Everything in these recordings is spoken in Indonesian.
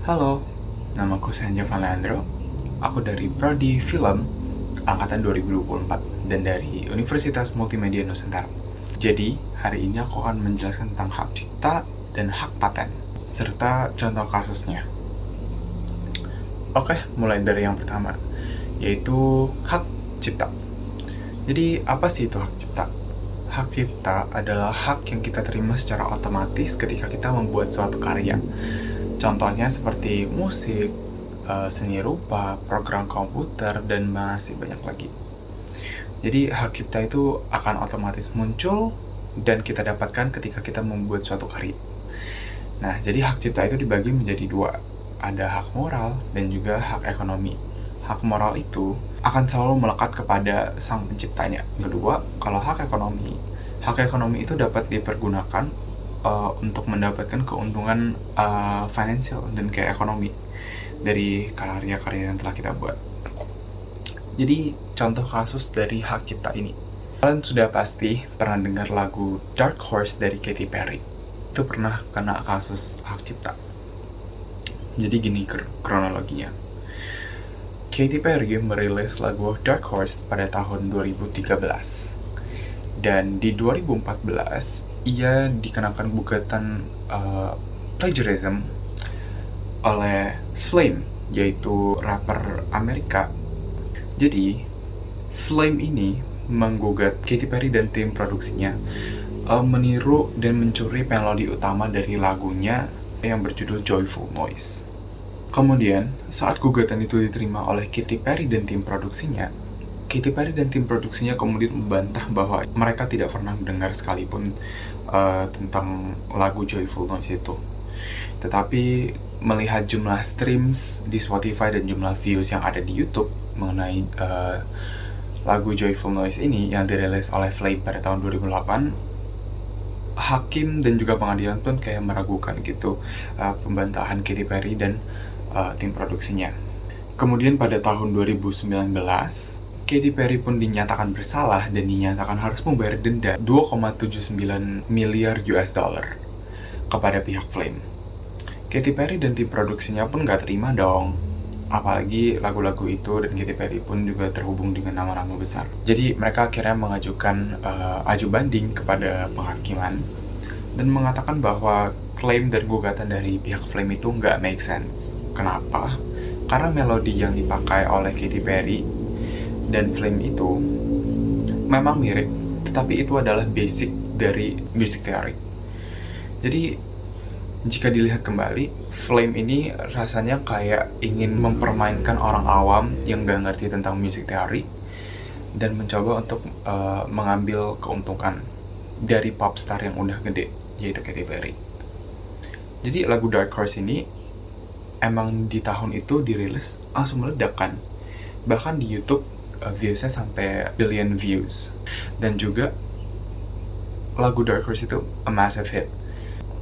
Halo, namaku Sanjay Valandro. Aku dari Prodi Film angkatan 2024 dan dari Universitas Multimedia Nusantara. Jadi, hari ini aku akan menjelaskan tentang hak cipta dan hak paten, serta contoh kasusnya. Oke, mulai dari yang pertama, yaitu hak cipta. Jadi, apa sih itu hak cipta? Hak cipta adalah hak yang kita terima secara otomatis ketika kita membuat suatu karya. Contohnya seperti musik, seni rupa, program komputer, dan masih banyak lagi. Jadi hak cipta itu akan otomatis muncul dan kita dapatkan ketika kita membuat suatu karya. Nah, jadi hak cipta itu dibagi menjadi dua. Ada hak moral dan juga hak ekonomi. Hak moral itu akan selalu melekat kepada sang penciptanya. Kedua, kalau hak ekonomi itu dapat dipergunakan untuk mendapatkan keuntungan financial dan kayak ekonomi dari karya-karya yang telah kita buat. Jadi, contoh kasus dari hak cipta ini. Kalian sudah pasti pernah dengar lagu Dark Horse dari Katy Perry. Itu pernah kena kasus hak cipta. Jadi gini kronologinya. Katy Perry merilis lagu Dark Horse pada tahun 2013. Dan di 2014, ia dikenakan gugatan plagiarism oleh Flame, yaitu rapper Amerika. Jadi, Flame ini menggugat Katy Perry dan tim produksinya meniru dan mencuri melodi utama dari lagunya yang berjudul Joyful Noise. Kemudian, saat gugatan itu diterima oleh Katy Perry dan tim produksinya, Katy Perry dan tim produksinya kemudian membantah bahwa mereka tidak pernah mendengar sekalipun tentang lagu Joyful Noise itu. Tetapi melihat jumlah streams di Spotify dan jumlah views yang ada di YouTube mengenai lagu Joyful Noise ini yang dirilis oleh Flame pada tahun 2008, hakim dan juga pengadilan pun kayak meragukan gitu pembantahan Katy Perry dan tim produksinya. Kemudian pada tahun 2019, Katy Perry pun dinyatakan bersalah dan dinyatakan harus membayar denda 2,79 miliar US dollar kepada pihak Flame. Katy Perry dan tim produksinya pun nggak terima dong. Apalagi lagu-lagu itu dan Katy Perry pun juga terhubung dengan nama-nama besar. Jadi mereka akhirnya mengajukan aju banding kepada penghakiman dan mengatakan bahwa klaim dan gugatan dari pihak Flame itu nggak make sense. Kenapa? Karena melodi yang dipakai oleh Katy Perry dan Flame itu memang mirip, tetapi itu adalah basic dari music theory. Jadi jika dilihat kembali, Flame ini rasanya kayak ingin mempermainkan orang awam yang gak ngerti tentang music theory dan mencoba untuk mengambil keuntungan dari popstar yang udah gede, yaitu Katy Perry. Jadi lagu Dark Horse ini emang di tahun itu dirilis langsung meledak kan. Bahkan di YouTube viewsnya sampai billion views. Dan juga lagu Dark Horse itu a massive hit.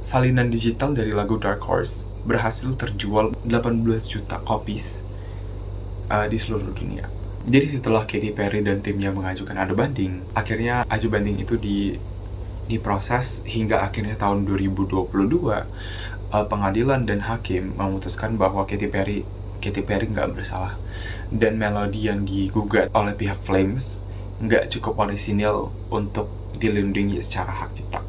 Salinan digital dari lagu Dark Horse berhasil terjual 18 juta copies di seluruh dunia. Jadi setelah Katy Perry dan timnya mengajukan adu banding, akhirnya adu banding itu diproses hingga akhirnya tahun 2022 pengadilan dan hakim memutuskan bahwa Katy Perry nggak bersalah dan melodi yang digugat oleh pihak Flames nggak cukup orisinil untuk dilindungi secara hak cipta.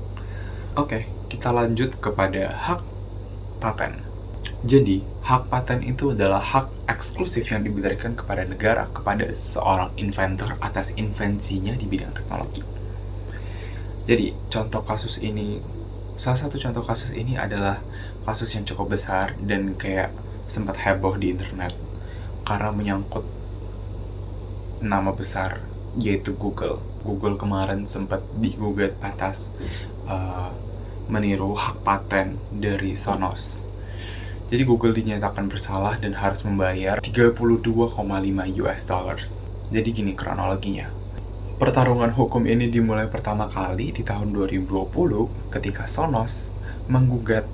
Oke, kita lanjut kepada hak paten. Jadi, hak paten itu adalah hak eksklusif yang diberikan kepada negara kepada seorang inventor atas invensinya di bidang teknologi. Jadi, salah satu contoh kasus ini adalah kasus yang cukup besar dan kayak sempat heboh di internet karena menyangkut nama besar, yaitu Google. Google kemarin sempat digugat atas meniru hak paten dari Sonos. Jadi Google dinyatakan bersalah dan harus membayar 32,5 US dollars. Jadi gini kronologinya. Pertarungan hukum ini dimulai pertama kali di tahun 2020 ketika Sonos menggugat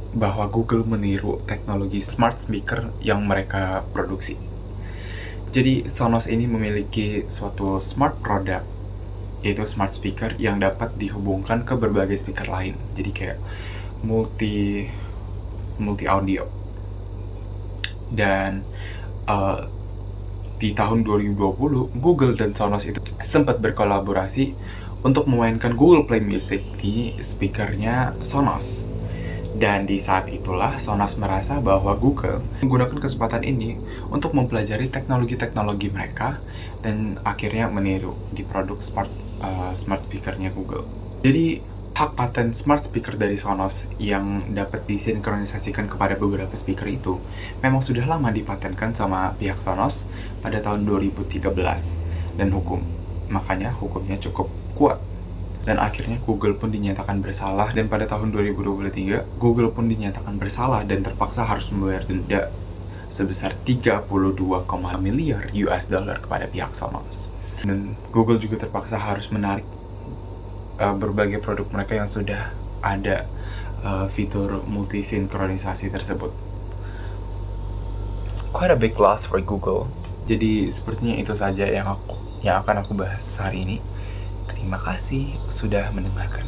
bahwa Google meniru teknologi smart speaker yang mereka produksi. Jadi Sonos ini memiliki suatu smart product, yaitu smart speaker yang dapat dihubungkan ke berbagai speaker lain. Jadi kayak multi audio. Dan uh, di tahun 2020, Google dan Sonos itu sempat berkolaborasi untuk memainkan Google Play Music di speakernya Sonos. Dan di saat itulah Sonos merasa bahwa Google menggunakan kesempatan ini untuk mempelajari teknologi-teknologi mereka dan akhirnya meniru di produk smart speakernya Google. Jadi hak paten smart speaker dari Sonos yang dapat disinkronisasikan kepada beberapa speaker itu memang sudah lama dipatenkan sama pihak Sonos pada tahun 2013 dan makanya hukumnya cukup kuat. Dan akhirnya Google pun dinyatakan bersalah, dan pada tahun 2023 Google pun dinyatakan bersalah dan terpaksa harus membayar denda sebesar 32,5 miliar US dollar kepada pihak Sonos. Dan Google juga terpaksa harus menarik berbagai produk mereka yang sudah ada fitur multisinkronisasi tersebut. Quite a big loss for Google. Jadi sepertinya itu saja yang akan aku bahas hari ini. Terima kasih sudah mendengarkan.